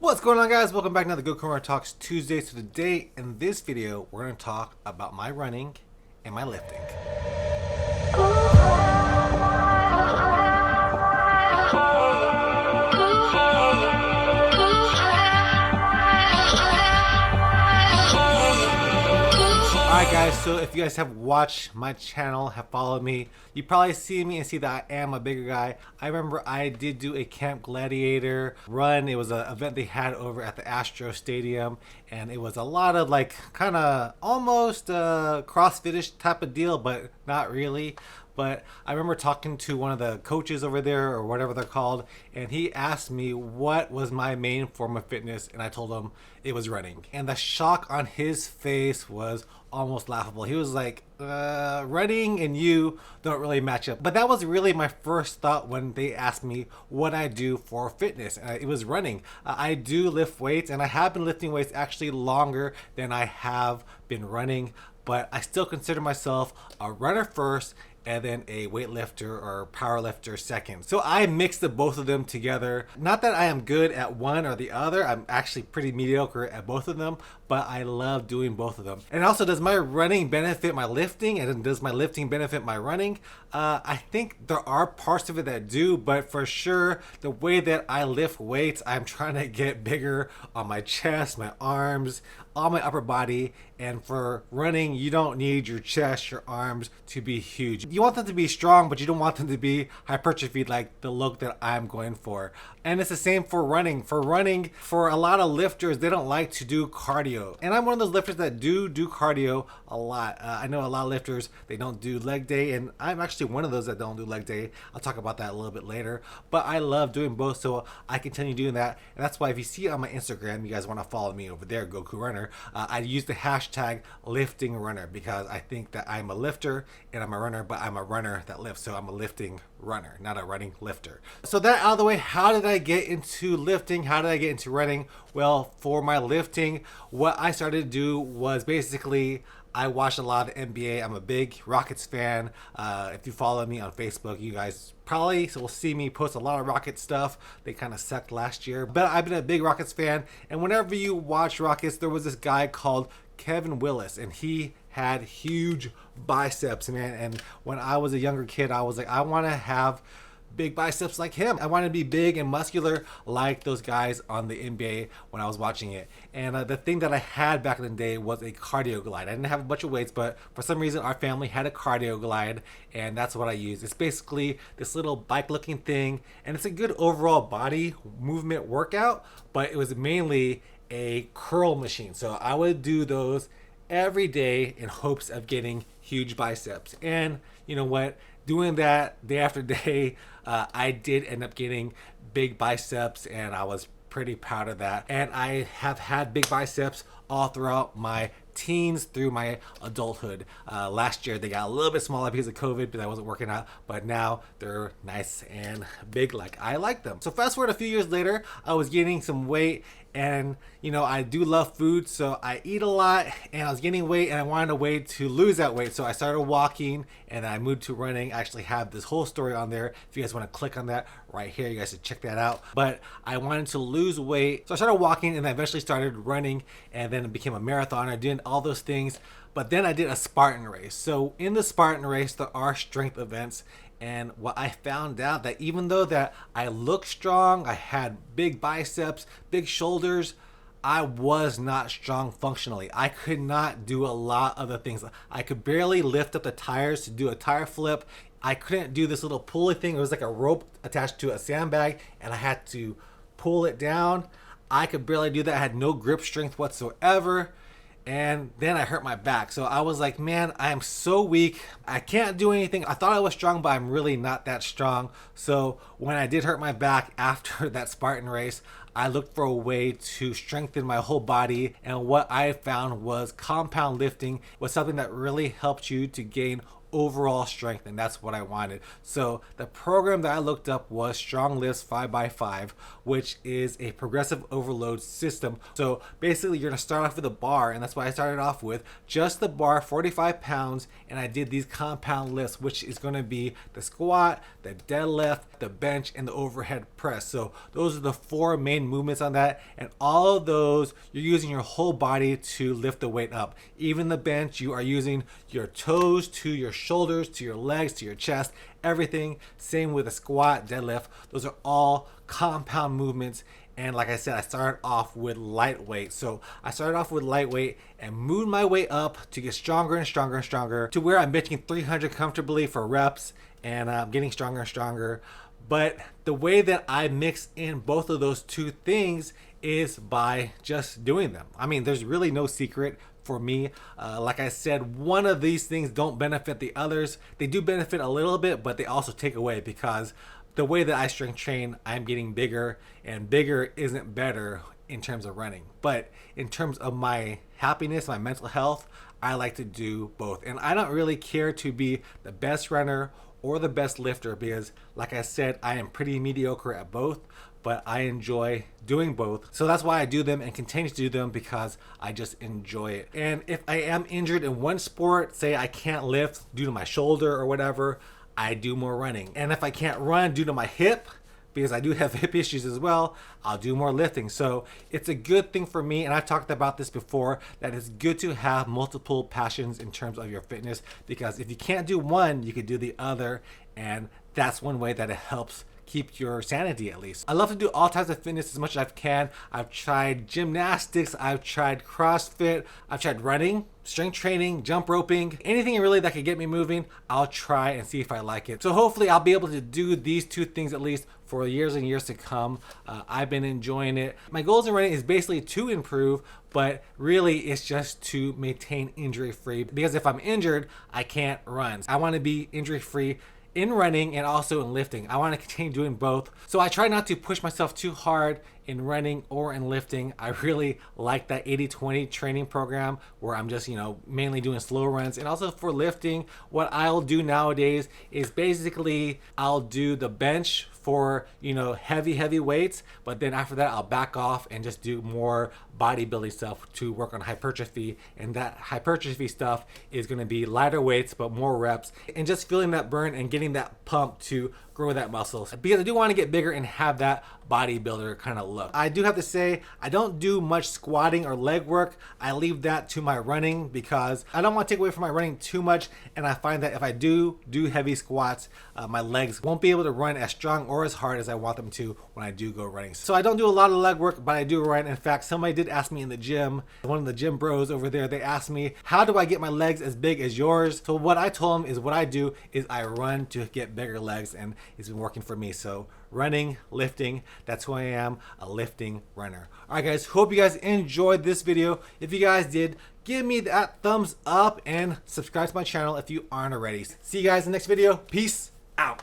What's going on, guys? Welcome back to another Goku Talks Tuesday. So today in this video we're going to talk about my running and my lifting. Alright guys, so if you guys have watched my channel, have followed me, you probably see me and see that I am a bigger guy. I remember I did do a Camp Gladiator run. It was an event they had over at the Astro Stadium, and it was a lot of like kind of almost CrossFit-ish type of deal, but not really. But I remember talking to one of the coaches over there, or whatever they're called, and he asked me what was my main form of fitness, and I told him it was running. And the shock on his face was almost laughable. He was like, running and you don't really match up. But that was really my first thought when they asked me what I do for fitness. It was running. I do lift weights, and I have been lifting weights actually longer than I have been running, but I still consider myself a runner first and then a weightlifter or power lifter second. So I mix the both of them together. Not that I am good at one or the other. I'm actually pretty mediocre at both of them, but I love doing both of them. And also, does my running benefit my lifting, and does my lifting benefit my running? I think there are parts of it that do, but for sure, the way that I lift weights, I'm trying to get bigger on my chest, my arms, all my upper body. And for running, you don't need your chest, your arms to be huge. You want them to be strong, but you don't want them to be hypertrophied like the look that I'm going for. And it's the same for running. For a lot of lifters, they don't like to do cardio. And I'm one of those lifters that do cardio a lot. I know a lot of lifters, they don't do leg day, and I'm actually one of those that don't do leg day. I'll talk about that a little bit later. But I love doing both, so I continue doing that. And that's why if you see on my Instagram, you guys want to follow me over there, Goku Runner, I use the hashtag lifting runner, because I think that I'm a lifter and I'm a runner, but I'm a runner that lifts. So I'm a lifting runner, not a running lifter. So that out of the way, how did I get into lifting? How did I get into running? Well, for my lifting, what I started to do was basically I watched a lot of the NBA. I'm a big Rockets fan. If you follow me on Facebook, you guys probably will see me post a lot of Rockets stuff. They kind of sucked last year, but I've been a big Rockets fan. And whenever you watch Rockets, there was this guy called Kevin Willis, and he had huge biceps, man. And when I was a younger kid, I was like, I want to have big biceps like him. I want to be big and muscular like those guys on the NBA when I was watching it. And the thing that I had back in the day was a cardio glide. I didn't have a bunch of weights, but for some reason our family had a cardio glide, and that's what I used. It's basically this little bike looking thing, and it's a good overall body movement workout, but it was mainly a curl machine. So I would do those every day in hopes of getting huge biceps. And you know what? Doing that day after day, I did end up getting big biceps, and I was pretty proud of that. And I have had big biceps all throughout my teens through my adulthood. Last year they got a little bit smaller because of COVID, because I wasn't working out, but now they're nice and big like I like them. So fast forward a few years later, I was gaining some weight, and you know, I do love food, so I eat a lot, and I was gaining weight, and I wanted a way to lose that weight. So I started walking, and I moved to running. I actually have this whole story on there. If you guys want to click on that right here, you guys should check that out. But I wanted to lose weight, so I started walking, and I eventually started running, and then it became a marathoner, doing all those things. But then I did a Spartan race. So in the Spartan race, there are strength events. And what I found out, that even though that I looked strong, I had big biceps, big shoulders, I was not strong functionally. I could not do a lot of the things. I could barely lift up the tires to do a tire flip. I couldn't do this little pulley thing. It was like a rope attached to a sandbag, and I had to pull it down. I could barely do that. I had no grip strength whatsoever. And then I hurt my back. So I was like, man, I am so weak. I can't do anything. I thought I was strong, but I'm really not that strong. So when I did hurt my back after that Spartan race, I looked for a way to strengthen my whole body. And what I found was compound lifting was something that really helped you to gain overall strength, and that's what I wanted. So the program that I looked up was Strong Lifts 5x5, which is a progressive overload system. So basically you're gonna start off with a bar, and that's what I started off with, just the bar, 45 pounds, and I did these compound lifts, which is gonna be the squat, the deadlift, the bench, and the overhead press. So those are the 4 main movements on that, and all of those you're using your whole body to lift the weight up. Even the bench, you are using your toes to your shoulders, to your legs, to your chest, everything. Same with a squat, deadlift. Those are all compound movements. And like I said, I started off with lightweight. So I started off with lightweight and moved my way up to get stronger and stronger and stronger to where I'm benching 300 comfortably for reps, and I'm getting stronger and stronger. But the way that I mix in both of those two things is by just doing them. I mean, there's really no secret for me. Like I said, one of these things don't benefit the others. They do benefit a little bit, but they also take away, because the way that I strength train, I'm getting bigger, and bigger isn't better in terms of running. But in terms of my happiness, my mental health, I like to do both. And I don't really care to be the best runner or the best lifter, because like I said, I am pretty mediocre at both, but I enjoy doing both. So that's why I do them and continue to do them, because I just enjoy it. And if I am injured in one sport, say I can't lift due to my shoulder or whatever, I do more running. And if I can't run due to my hip, because I do have hip issues as well, I'll do more lifting. So it's a good thing for me, and I've talked about this before, that it's good to have multiple passions in terms of your fitness, because if you can't do one, you could do the other, and that's one way that it helps keep your sanity at least. I love to do all types of fitness as much as I can. I've tried gymnastics, I've tried CrossFit, I've tried running, strength training, jump roping, anything really that could get me moving, I'll try and see if I like it. So hopefully I'll be able to do these two things at least for years and years to come. I've been enjoying it. My goals in running is basically to improve, but really it's just to maintain injury free, because if I'm injured, I can't run. I want to be injury free in running and also in lifting. I want to continue doing both. So I try not to push myself too hard in running or in lifting. I really like that 80-20 training program where I'm just, mainly doing slow runs. And also for lifting, what I'll do nowadays is basically I'll do the bench for, heavy weights, but then after that I'll back off and just do more bodybuilding stuff to work on hypertrophy. And that hypertrophy stuff is going to be lighter weights but more reps, and just feeling that burn and getting that pump to grow that muscle, because I do want to get bigger and have that bodybuilder kind of look. I do have to say, I don't do much squatting or leg work. I leave that to my running, because I don't want to take away from my running too much, and I find that if I do heavy squats, my legs won't be able to run as strong or as hard as I want them to when I do go running. So I don't do a lot of leg work, but I do run. In fact, somebody did ask me in the gym, one of the gym bros over there, they asked me, how do I get my legs as big as yours? So what I told them is, what I do is I run to get bigger legs, and it's been working for me. So running, lifting, that's who I am, a lifting runner. All right, guys, hope you guys enjoyed this video. If you guys did, give me that thumbs up and subscribe to my channel if you aren't already. See you guys in the next video. Peace out.